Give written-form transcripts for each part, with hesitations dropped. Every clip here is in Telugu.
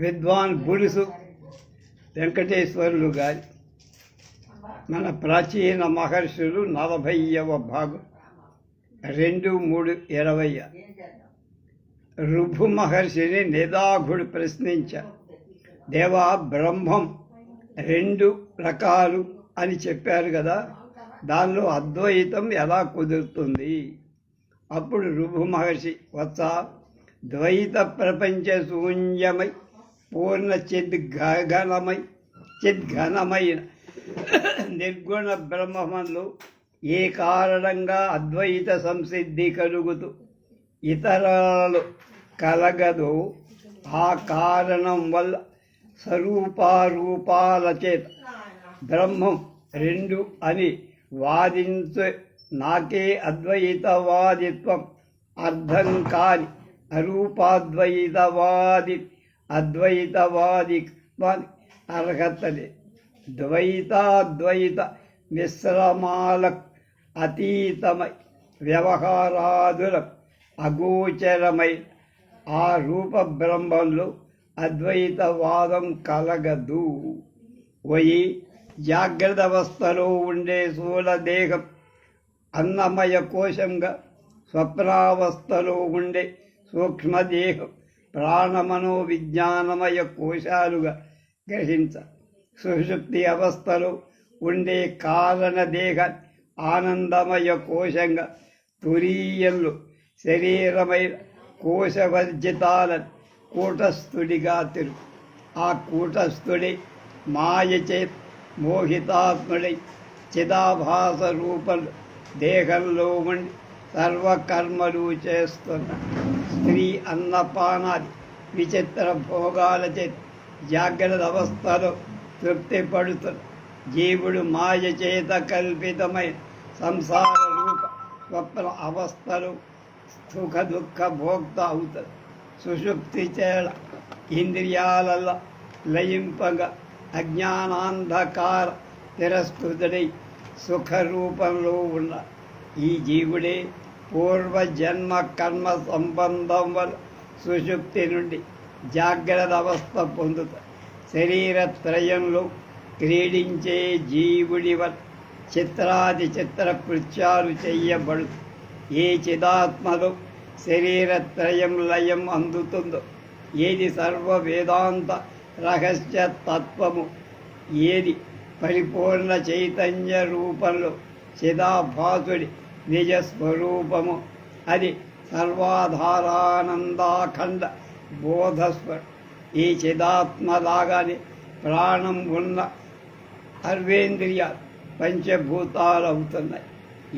విద్వాన్ బులుసు వెంకటేశ్వరులు గారి మన ప్రాచీన మహర్షులు 40వ భాగం 2-3-20. ఋభు మహర్షిని నిదాఘుడు ప్రశ్నించారు. దేవా, బ్రహ్మం 2 రకాలు అని చెప్పారు కదా, దానిలో అద్వైతం ఎలా కుదురుతుంది? అప్పుడు ఋభు మహర్షి, వత్స, ద్వైత ప్రపంచ శూన్యమై పూర్ణ చిద్ఘనమైన నిర్గుణ బ్రహ్మమంలో ఏ కారణంగా అద్వైత సంసిద్ధి కలుగుతూ ఇతరాలు కలగదో ఆ కారణం వల్ల స్వరూపారూపాల చేత బ్రహ్మం 2 అని వాదించే నాకే అద్వైతవాదిత్వం అర్థం కాని అద్వైతవాదిత్వానికి అర్హతలే. ద్వైతాద్వైత మిశ్రమాలకు అతీతమై వ్యవహారాదులకు అగోచరమై ఆ రూప బ్రహ్మంలో అద్వైతవాదం కలగదు. పోయి జాగ్రత్త అవస్థలో ఉండే స్థూలదేహం అన్నమయ కోశంగా, స్వప్నావస్థలో ఉండే సూక్ష్మదేహం ప్రాణమనో విజ్ఞానమయ కోశాలుగా గ్రహించ, సుషుప్తి అవస్థలో ఉండే కారణదేహ ఆనందమయ కోశంగా, తురీయంలో శరీరమైన కోశవర్జితాలను కూటస్థుడిగా తిరుగు. ఆ కూటస్థుడి మాయచే మోహితాత్ముడై చిదాభాస రూపంలో దేహంలో ఉండి సర్వకర్మలు చేస్తున్న స్త్రీ అన్నపానాది విచిత్ర భోగాల చేత జాగ్రత్త అవస్థలో తృప్తి పడుతున్న జీవుడు మాయ చేత కల్పితమైన సంసార రూప స్వప్న అవస్థలో సుఖ దుఃఖ భోక్త అవుతుంది. సుషుప్తి చేడ ఇంద్రియాలలో లయింపగా అజ్ఞానాంధకార తిరస్కృతుడై సుఖరూపంలో ఉన్న ఈ జీవుడే పూర్వజన్మ కర్మ సంబంధం వల్ల సుషుప్తి నుండి జాగ్రత్త అవస్థ పొందుతాడు. శరీరత్రయంలో క్రీడించే జీవుడి వల్ల చిత్రాది చిత్ర కృత్యాలు చెయ్యబడు. ఏ చిదాత్మలో శరీరత్రయం లయం అందుతుందో, ఏది సర్వ వేదాంత రహస్య తత్వము, ఏది పరిపూర్ణ చైతన్య రూపంలో చిదాభాసుడి నిజస్వరూపము, అది సర్వాధారానందాఖండ బోధస్వరం. ఈ చిదాత్మలాగానే ప్రాణం ఉన్న సర్వేంద్రియాలు పంచభూతాలు అవుతున్నాయి.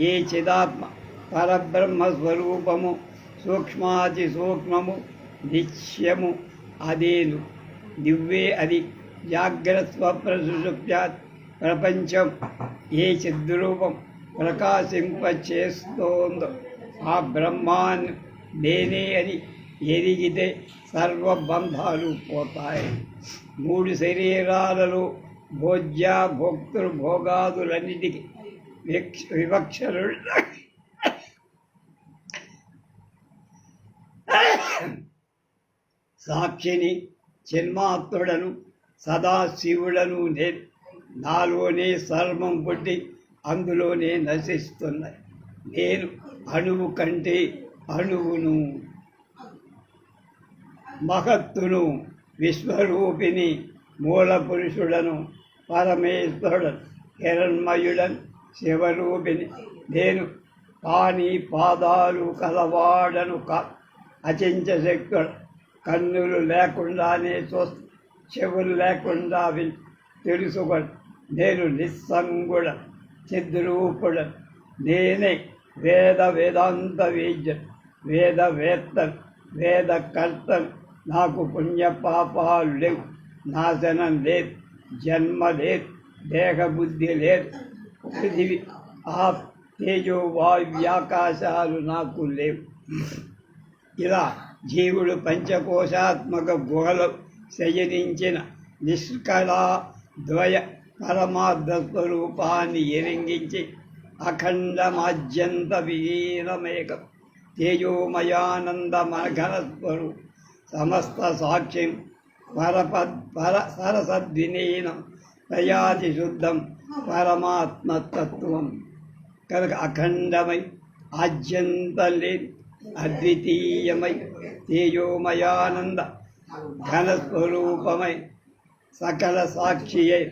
ఏ చిదాత్మ పరబ్రహ్మస్వరూపము సూక్ష్మాతి సూక్ష్మము నిత్యము అదేను. దివ్వే అది జాగ్రత్త స్వప్న సుషుప్త్యాది ప్రపంచం ఏ చిద్రూపం ప్రకాశింపచేస్తోందో ఆ బ్రహ్మాన్ని నేనే అని ఎరిగితే సర్వబంధాలు పోతాయి. 3 శరీరాలలో భోజ్య భోక్తృ భోగాదులన్నిటికీ వివక్షలు సాక్షిని చిన్మాత్రుడను సదాశివుడను నేను. నాలోనే సర్వం పుట్టి అందులోనే నశిస్తున్నాయి. నేను అణువు కంటే అణువును, మహత్తును, విశ్వరూపిణి, మూల పురుషుడను, పరమేశ్వరుడను, హిరణ్మయుడను, శివరూపిణి నేను. పాని పాదాలు కలవాడను అచించ శక్తుడు. కన్నులు లేకుండానే చూస్తూ, చెవులు లేకుండా తెలుసుకొని నేను నిస్సంగుడ చిద్రూపుడను. నేనే వేదాంత వేద్యను, వేదవేత్తను, వేదకర్తను. నాకు పుణ్యపాపాలు లేవు, నాశనం లేదు, జన్మ లేదు, దేహబుద్ధి లేదు. పృథివీ ఆ తేజో వాయువ్యాకాశాలు నాకు లేవు. ఇలా జీవుడు పంచకోశాత్మక గుహలో శయనించిన నిష్కళా ద్వయ పరమార్థ స్వరూపాన్ని ఎరింగించి అఖండమాద్యంత విలీనమేకం తేజోమయానందమఘన స్వరూపం సమస్త సాక్ష్యం సరసద్విలీనం ప్రయాతి శుద్ధం పరమాత్మతత్వం. కనుక అఖండమై ఆద్యంతలేని అద్వితీయమై తేజోమయానంద ఘనస్వరూపమై సకల సాక్షియై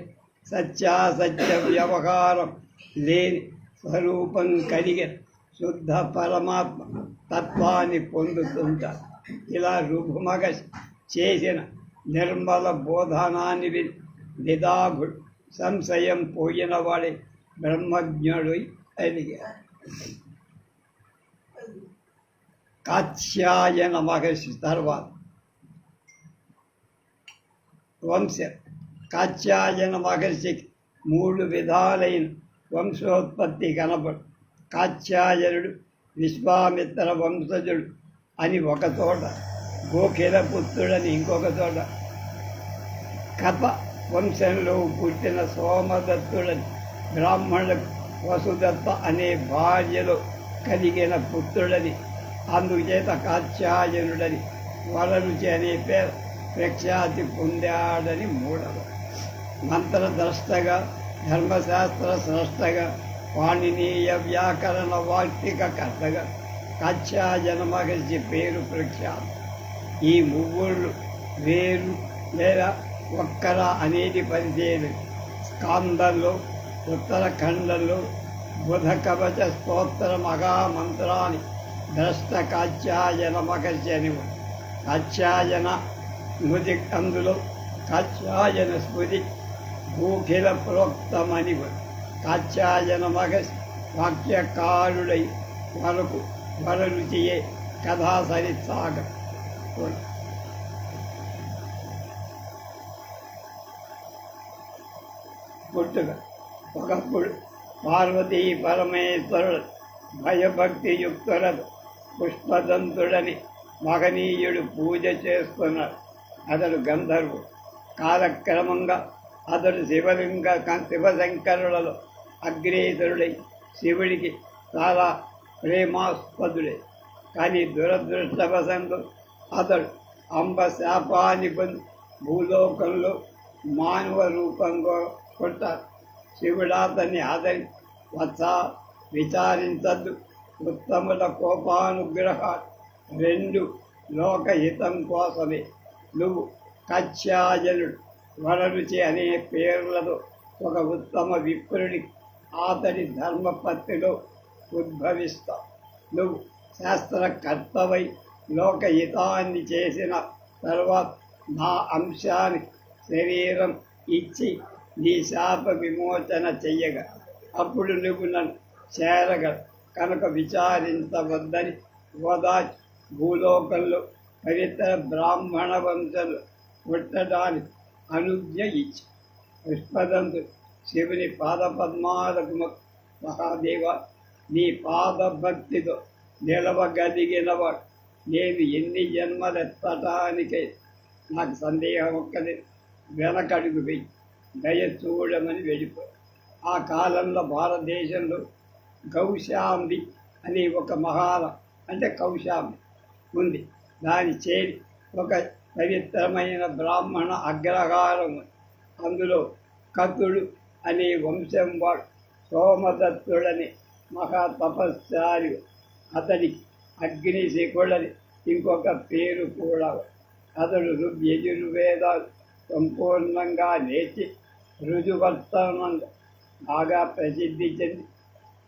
సత్యాసత్య వ్యవహారం లేని స్వరూపం కలిగిన శుద్ధ పరమాత్మ తత్వాన్ని పొందుతుంటారు. ఇలా రుభుమగ చేసిన నిర్మల బోధనాన్ని విని నిదాఘుడు సంశయం పోయిన వాడే బ్రహ్మజ్ఞుడు అడిగారు. కాత్యాయన మహర్షి తర్వాత కాత్యాయన మహర్షికి 3 విధాలైన వంశోత్పత్తి కనబడు. కాత్యాయనుడు విశ్వామిత్ర వంశజుడు అని ఒక చోట, గోఖిల పుత్రుడని ఇంకొక చోట, కప వంశంలో పుట్టిన సోమదత్తుడని, బ్రాహ్మణులకు వసుదత్త అనే భార్యలో కలిగిన పుత్రుడని, అందుచేత కాత్యాయనుడని వరరుచి అనే పేరు ప్రఖ్యాతి పొందాడని 3వ. మంత్రద్రష్టగా, ధర్మశాస్త్ర స్రష్టగా, పాణినీయ వ్యాకరణ వార్తిక కర్తగా కాత్యాయన మహర్షి పేరు ప్రఖ్యాతి. ఈ 3 వేరు లేదా ఒక్కరా అనేది పరిశీలి. స్కాందంలో, ఉత్తరఖండంలో బుధ కవచ స్తోత్ర మహామంత్రాన్ని ద్రష్ట కాత్యాయన మహర్షి అని. కాత్యాయన స్మృతి, అందులో కాత్యాయన స్మృతి గోఖిల ప్రోక్తమని. కాత్యాయన మహర్షి వాక్యకారుడై వరకు వరరుచియే కథాసరి సాగ. పుట్టుక. ఒకప్పుడు పార్వతీ పరమేశ్వరుడు భయభక్తియుక్తులకు పుష్పదంతుడని మహనీయుడు పూజ చేస్తున్నాడు. అతడు గంధర్వుడు. కాలక్రమంగా అతడు శివశంకరులలో అగ్రేసరుడై శివుడికి చాలా ప్రేమాస్పదుడే. కానీ దురదృష్టవశంతో అతడు అంబ శాపాన్ని పొంది భూలోకంలో మానవ రూపంగా కొట్టారు. శివుడు అతన్ని ఆదరి, వత్స విచారించద్దు, ఉత్తముల కోపానుగ్రహాలు 2 లోకహితం కోసమే. నువ్వు కాత్యాయనుడు వరరుచి అనే పేర్లతో ఒక ఉత్తమ విప్రుడి అతడి ధర్మపత్తిలో ఉద్భవిస్తావు. నువ్వు శాస్త్రకర్తవై లోకహితాన్ని చేసిన తర్వాత నా అంశానికి శరీరం ఇచ్చి నీ శాప విమోచన చెయ్యగా అప్పుడు నువ్వు నన్ను చేరగ. కనుక విచారించవద్దని ఓదార్చి భూలోకంలో పవిత్ర బ్రాహ్మణ వంశంలో పుట్టడానికి అనుజ్ఞ ఇచ్చి. పుష్పదంతుడు శివుని పాదపద్మాలకు మహాదేవ, నీ పాదభక్తితో నిలవగలిగినవాడు నేను ఎన్ని జన్మలెత్తటానికై నాకు సందేహం ఒక్కది. వెనకడుగు వెయ్యి, దయ చూడమని వెళ్ళిపోయి. ఆ కాలంలో భారతదేశంలో గౌశాంబి అనే ఒక మహాల అంటే కౌశాంబి ఉంది. దాని చేరి ఒక పవిత్రమైన బ్రాహ్మణ అగ్రహారం. అందులో కతుడు అనే వంశం వాడు సోమదత్తుడని మహా తపస్సారి. అతడికి అగ్నిశిఖుడని ఇంకొక పేరు కూడా. అతడు యజుర్వేదాలు సంపూర్ణంగా నేర్చి రుజువర్తనంగా బాగా ప్రసిద్ధి చెంది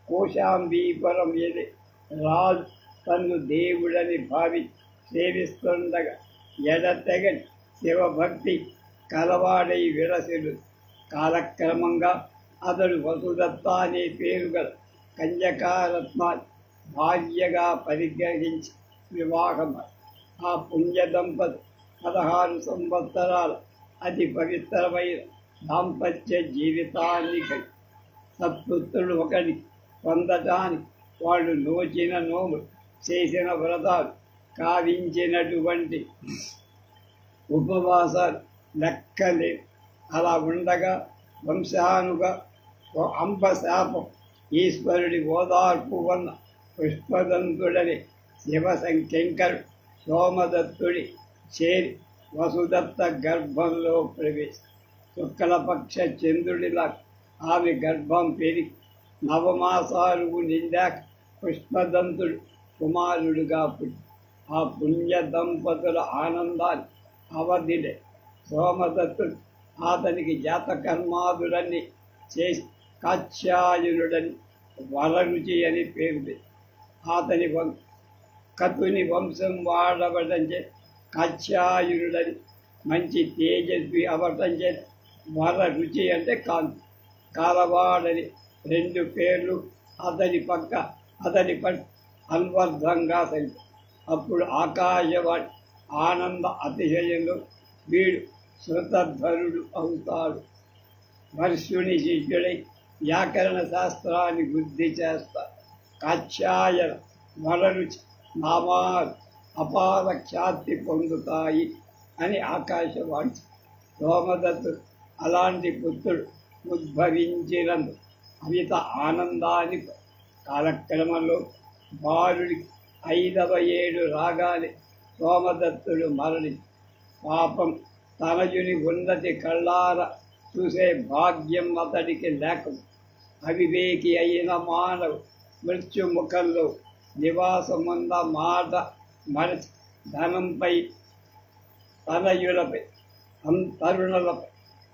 కోశాంబీపురం ఎది రాజు తన్ను దేవుడని భావి సేవిస్తుండగా ఎడతెగని శివభక్తి కలవాడై విరసిడు. కాలక్రమంగా అతడు వసుదత్త అనే పేరు గల కన్యకారత్నాన్ని భార్యగా పరిగ్రహించి వివాహమై ఆ పుణ్య దంపతి 16 సంవత్సరాల అతి పవిత్రమైన దాంపత్య జీవితాన్ని సత్పుత్రుడు ఒకటి పొందటానికి వాళ్ళు నోచిన నోములు, చేసిన వ్రతాలు, కావించినటువంటి ఉపవాసాలు లెక్కలేవు. అలా ఉండగా వంశానుగా అంబశాపం ఈశ్వరుడి ఓదార్పు వల్ల పుష్పదంతుడని శివశంకరుడు సోమదత్తుడి చేరి వసుదత్త గర్భంలో ప్రవేశ శుక్లపక్ష చంద్రుడిలా ఆమె గర్భం పెరిగి నవమాసాలు నిండాక పుష్పదంతుడు కుమారుడుగా పుట్టి ఆ పుణ్య దంపతుల ఆనందాన్ని అవధిలే సోమదత్తుడు అతనికి జాతకర్మాదులన్నీ చేసి కాత్యాయనుడని వరరుచి అని పేరు అతని కతుని వంశం వాడవటం చే కాత్యాయునుడని మంచి తేజస్వి అవటం చే వరరుచి అంటే కాంతి కాలవాడని 2 పేర్లు అతని అన్వర్ధంగా సరి. అప్పుడు ఆకాశవాణి ఆనంద అతిశయంలో వీడు శృతధరుడు అవుతాడు. వర్షుని శిష్యుడై వ్యాకరణ శాస్త్రాన్ని వృద్ధి చేస్తారు. కాత్యాయన వరరుచి నామాలు అపార ఖ్యాతి పొందుతాయి అని ఆకాశవాణి. సోమదత్తుడు అలాంటి పుత్రుడు ఉద్భవించినందు అమిత ఆనందాన్ని కాలక్రమంలో బాలుడికి 5వ ఏడు రాగానే సోమదత్తుడు మరణి. పాపం తనయుని ఉన్నతి కళ్ళార చూసే భాగ్యం అతడికి లేక అవివేకి అయిన మానవు మృత్యుముఖంలో నివాసమున్న మాట మరచి ధనంపై తనయులపై తరుణులపై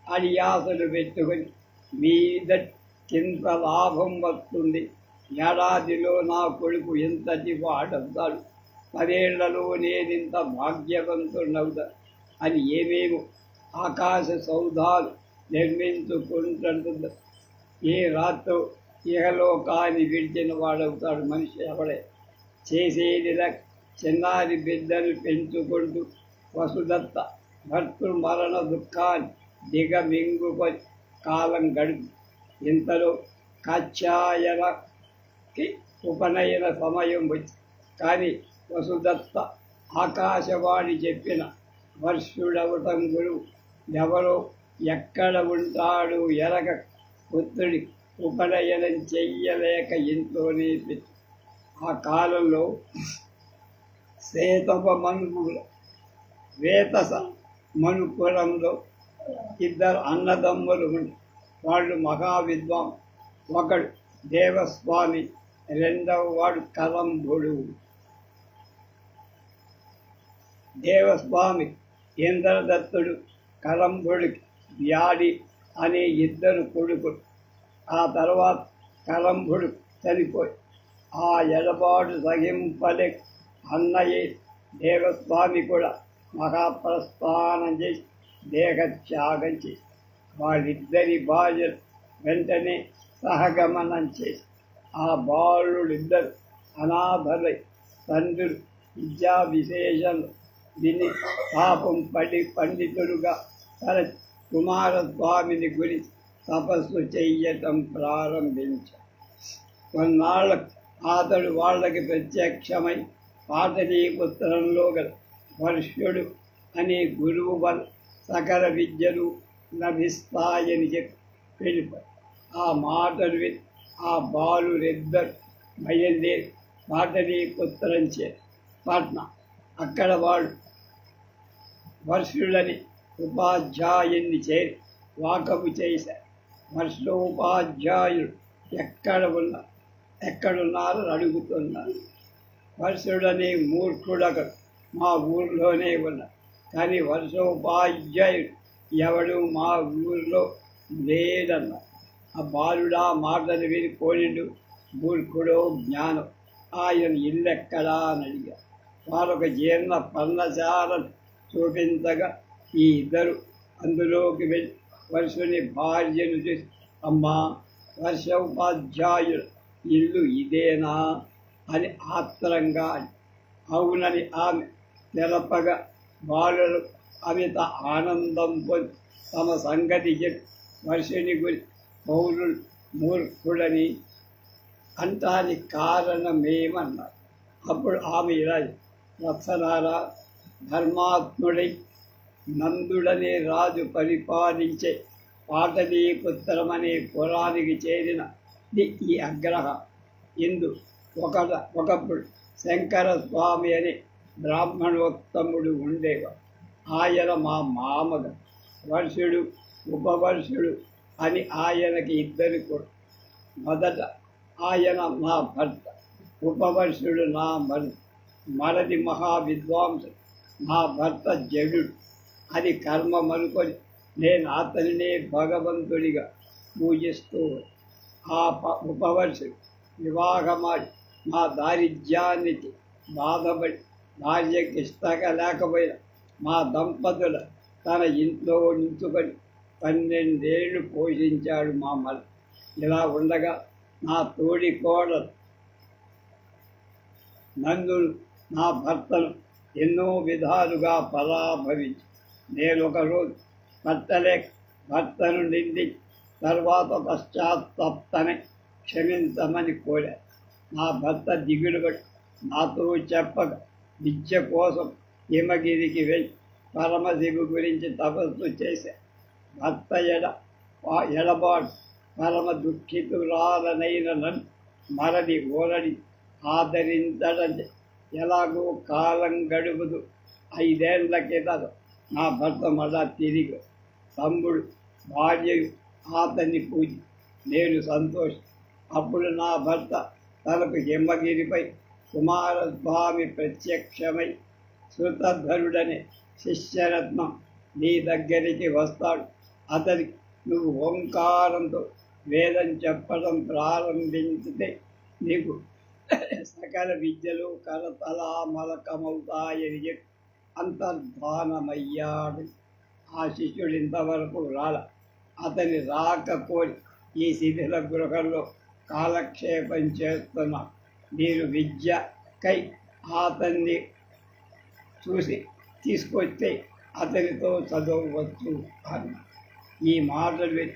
అడియాసలు పెట్టుకొని మీద కింత లాభం వస్తుంది, ఏడాదిలో నా కొడుకు ఇంతటి వాడవుతాడు, 10 ఏళ్లలో నేనింత భాగ్యవంతుడవుతా అని ఏమేమో ఆకాశ సౌధాలు నిర్మించుకుంటుంటుంది. ఏ రాత్రో ఇహలోకాన్ని విడిచిన వాడవుతాడు మనిషి. ఎవడే చేసేదిలా చిన్నారి బిడ్డను పెంచుకుంటూ వసుదత్త భర్తృమరణ దుఃఖాన్ని దిగమింగుకొని కాలం గడుపు. ఇంతలో కాత్యాయనకి ఉపనయన సమయం వచ్చి కానీ వసుదత్త ఆకాశవాణి చెప్పిన వర్షుడవటం గురువు ఎవరో ఎక్కడ ఉంటాడు ఎరగ పుత్రుడి ఉపనయనం చెయ్యలేక ఇంట్లోనే పెట్టి. ఆ కాలంలో వేతస మనుపురంలో 2 అన్నదమ్ములు ఉండి వాళ్ళు మహావిద్వాం. ఒకడు దేవస్వామి, 2వ వాడు కలంభుడు. దేవస్వామి ఇంద్రదత్తుడు, కలంభుడికి వ్యాడి అనే 2 కొడుకులు. ఆ తర్వాత కలంభుడు చనిపోయి ఆ ఎడబాటు సహింపలే అన్నయ్యే దేవస్వామి కూడా మహాప్రస్థానం చేసి దేహత్యాగం చేసి వాళ్ళిద్దరి భార్యలు వెంటనే సహగమనం చేసి ఆ బాలుడిద్దరు అనాథలై తండ్రులు విద్యా విశేషాలు విని పాపం పడి పండితుడుగా తన కుమారస్వామిని గురించి తపస్సు చెయ్యటం ప్రారంభించాడు. కొన్నాళ్ళకు అతడు వాళ్ళకి ప్రత్యక్షమై పాటలీపుత్రంలో గల వర్ష్యుడు అనే గురువు వల్ల సకల విద్యలు లభిస్తాయని చెప్పి వెళ్ళిపోయి ఆ మాటలు విని ఆ బాలురిద్దరు బయలుదేరి పాటలీపుత్రం చే పట్నం. అక్కడ వాడు వర్షులని ఉపాధ్యాయుని చేరి వాకపు చేశారు. వర్షోపాధ్యాయుడు ఎక్కడున్నారో అడుగుతున్నారు. వర్షుడని మూర్ఖుడొకడు మా ఊర్లోనే ఉన్నాడు, కానీ వర్షోపాధ్యాయుడు ఎవడు మా ఊర్లో లేడన్నారు. ఆ బాలుడా మాటలు విని పోనిండు మూర్ఖుడో జ్ఞానం, ఆయన ఇల్లెక్కడా అని అడిగారు. వారొక జీర్ణ పర్ణశాలను చూపించగా ఈ 2 అందులోకి వెళ్ళి వర్షుని భార్యను చూసి, అమ్మా వర్షోపాధ్యాయుడు ఇల్లు ఇదేనా అని ఆత్రంగా అవునని ఆమె తెలపగా బాలుడు అమిత ఆనందం పొంది తమ సంగతి చెప్పి వర్షుని గురి పౌరులు మూర్ఖుడని అంటానికి కారణమేమన్నారు. అప్పుడు ఆమె ఇలా, వత్సలారా, ధర్మాత్ముడై నందుడనే రాజు పరిపాలించే పాటలీపుత్రమనే పురానికి చేరిన ఈ అగ్రహ ఇందు ఒకప్పుడు శంకరస్వామి అనే బ్రాహ్మణోత్తముడు ఉండేవాడు. ఆయన మా మామగా వర్షుడు ఉపవర్షుడు అని ఆయనకి ఇద్దరు కూడా. మొదట ఆయన నా భర్త, ఉపవర్షుడు నా మరది మహావిద్వాంసుడు, నా భర్త జడుడు అది కర్మం అనుకొని నేను అతనినే భగవంతుడిగా పూజిస్తూ ఆ ఉపవర్షుడు వివాహమాడి మా దారిద్ర్యానికి బాధపడి భార్యకి ఇష్టంగా లేకపోయినా మా దంపతుల తన ఇంట్లో ఉంచుకొని 12 ఏళ్ళు పోషించాడు మా మళ్ళీ. ఇలా ఉండగా నా తోడి కోడలు నందులు నా భర్తను ఎన్నో విధాలుగా పరాభవించి నేను ఒకరోజు భర్తను నింది తర్వాత పశ్చాత్తాపనే క్షమించమని కోరాను. నా భర్త దిగులుపడి నాతో చెప్పక విద్య కోసం హిమగిరికి వెళ్ళి పరమశివు గురించి తపస్సు చేశా. భర్త ఎడబాటు పరమ దుఃఖితురాలనైన నన్ను మరది ఓరడి ఆదరించడం ఎలాగో కాలం గడుపుదు. 5 ఏళ్ల కిందట నా భర్త మళ్ళా తిరిగి తమ్ముడు భార్యయు అతన్ని పూజ నేను సంతోషం. అప్పుడు నా భర్త తనకు హిమగిరిపై కుమారస్వామి ప్రత్యక్షమై శృతధరుడనే శిష్యరత్నం నీ దగ్గరికి వస్తాడు. అతనికి నువ్వు ఓంకారంతో వేదం చెప్పడం ప్రారంభించితే నీకు సకల విద్యలు కరతలామలకమవుతాయని చెప్పి అంతర్ధానమయ్యాడు. ఆ శిష్యుడు ఇంతవరకు రాల. అతని రాక కోరి ఈ శిథిల గృహంలో కాలక్షేపం చేస్తున్నా. మీరు విద్యకై అతన్ని చూసి తీసుకొస్తే అతనితో చదవవచ్చు అన్న. ఈ మాటలు విని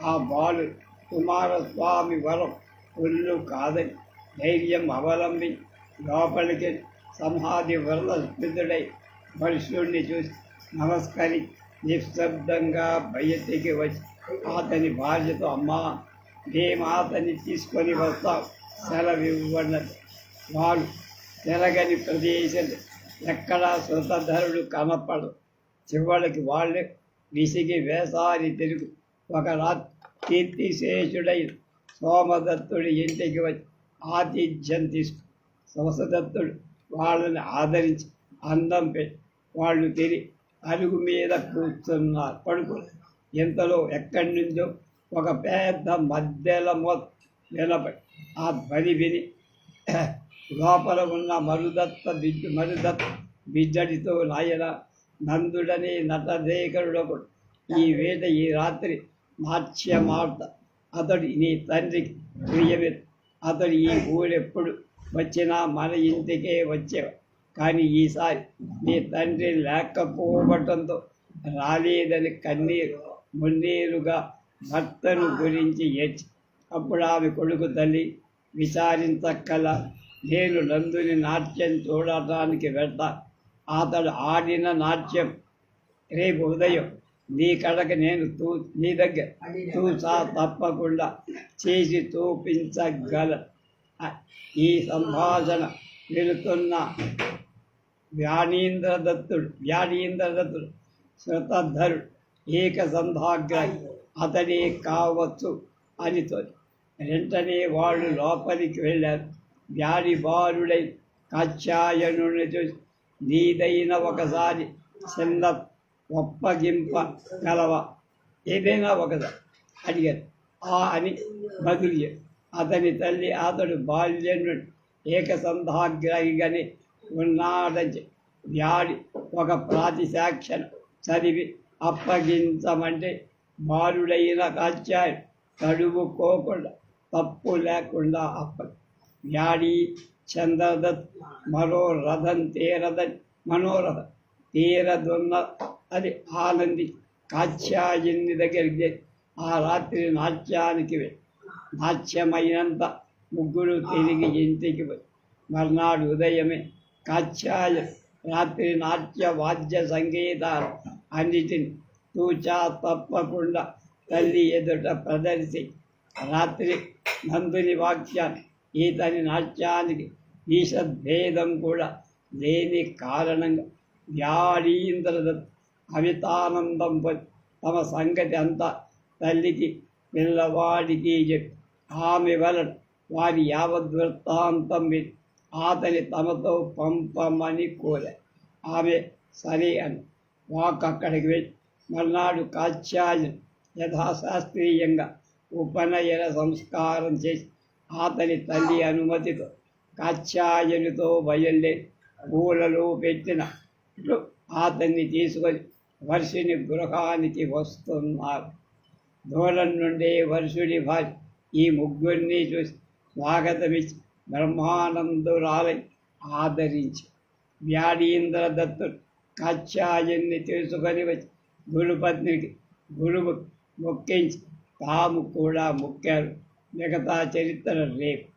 ఆ బాలు కుమారస్వామి వరం ఒళ్ళు కాదని ధైర్యం అవలంబించి లోపలికి సమాధి వల్ల స్థితుడై మనుష్యుడిని చూసి నమస్కరి నిశ్శబ్దంగా బయటికి వచ్చి అతని భార్యతో అమ్మా మేము అతన్ని తీసుకొని వస్తాం సెలవివ్వన్నది. వాళ్ళు తిరగని ప్రదేశం ఎక్కడా శృతధరుడు కనపడు. చివరికి వాళ్ళే విసిగి వేసారి తిరుగు. ఒక రాత్రి కీర్తిశేషుడై సోమదత్తుడి ఇంటికి వచ్చి ఆతిథ్యం తీసుకు సోమదత్తుడు వాళ్ళని ఆదరించి అందం పెట్టి వాళ్ళు తిరిగి అరుగు మీద పడుకుని ఇంతలో ఎక్కడి నుంచో ఒక పెద్ద మధ్యల నిలబడి ఆ ధ్వని విని లోపల ఉన్న మరుదత్త బిడ్డడితో నాయన నందుడని నటదేకరుడొకడు ఈ రాత్రి నాట్యమార్త అతడు నీ తండ్రికి ప్రియమే. అతడు ఈ ఊరెప్పుడు వచ్చినా మన ఇంటికే వచ్చేవాడు. కానీ ఈసారి నీ తండ్రి లేకపోవటంతో రాలేదని మున్నీరుగా భర్తను గురించి ఏడ్చి అప్పుడు ఆమె కొడుకు తల్లి విచారించక్కల నేను నందుని నాట్యం చూడటానికి వెళ్తా. అతడు ఆడిన నాట్యం రేపు ఉదయం నీ కడకు నేను నీ దగ్గర చూసా తప్పకుండా చేసి చూపించగల. ఈ సంభాషణ వెళుతున్న వ్యాడీంద్రదత్తుడు శృతధరుడు ఏకసంధాగ్రాహి అతడే కావచ్చు అని తోచి వెంటనే వాళ్ళు లోపలికి వెళ్ళారు. వ్యాడిబారుడై కాత్యాయనుని చూసి నీదైన ఒకసారి చిన్న ఒప్పగింప గలవ ఏదైనా ఒకసారి అడిగారు. అని బదులు అతని తల్లి అతడు బాల్యను ఏకసంధాగ్రాహిగానే ఉన్నాడని వ్యాడి ఒక ప్రాతిసాక్ష్యం చదివి అప్పగించమంటే బాలుడైన కాత్యాయుడు తడువుకోకుండా తప్పు లేకుండా వ్యాడి చంద్రదత్ మరో రథం మనోరథం తీరదున్న అది ఆనంది కాత్యాయని దగ్గరికి ఆ రాత్రి నాట్యానికి నాట్యమైనంత ముగ్గురు తిరిగి ఇంటికి పోయి మర్నాడు ఉదయమే కాత్యాయ రాత్రి నాట్య వాద్య సంగీతాలు అన్నిటిని తూచా తప్పకుండా తల్లి ఎదుట ప్రదర్శి రాత్రి నందుని వాక్యాన్ని ఈతని నాట్యానికి ఈషద్భేదం కూడా లేని కారణంగా వ్యాడీంద్రదత్ అమితానందం పొంది తమ సంగతి అంతా తల్లికి పిల్లవాడికి చెప్పి ఆమె వలన వారి యావద్వృత్తాంతం విని అతని తమతో పంపమని కోరారు. ఆమె సరే అని అక్కడికి వెళ్ళి మర్నాడు కాత్యాయని యథాశాస్త్రీయంగా ఉపనయన సంస్కారం చేసి అతని తల్లి అనుమతితో కాత్యాయనితో బయలుదేరి పూలలో పెట్టిన అతన్ని తీసుకొని వర్షుని గృహానికి వస్తున్నారు. దూరం నుండే వర్షుడి భార్య ఈ ముగ్గురిని చూసి స్వాగతమిచ్చి బ్రహ్మానందురాలై ఆదరించి వ్యాడీంద్రదత్తుడు కాత్యాయన్ని తీసుకొని వచ్చి గురుపత్నికి గురువు మొక్కించి తాము కూడా మొక్కారు. మిగతా చరిత్ర రేపు.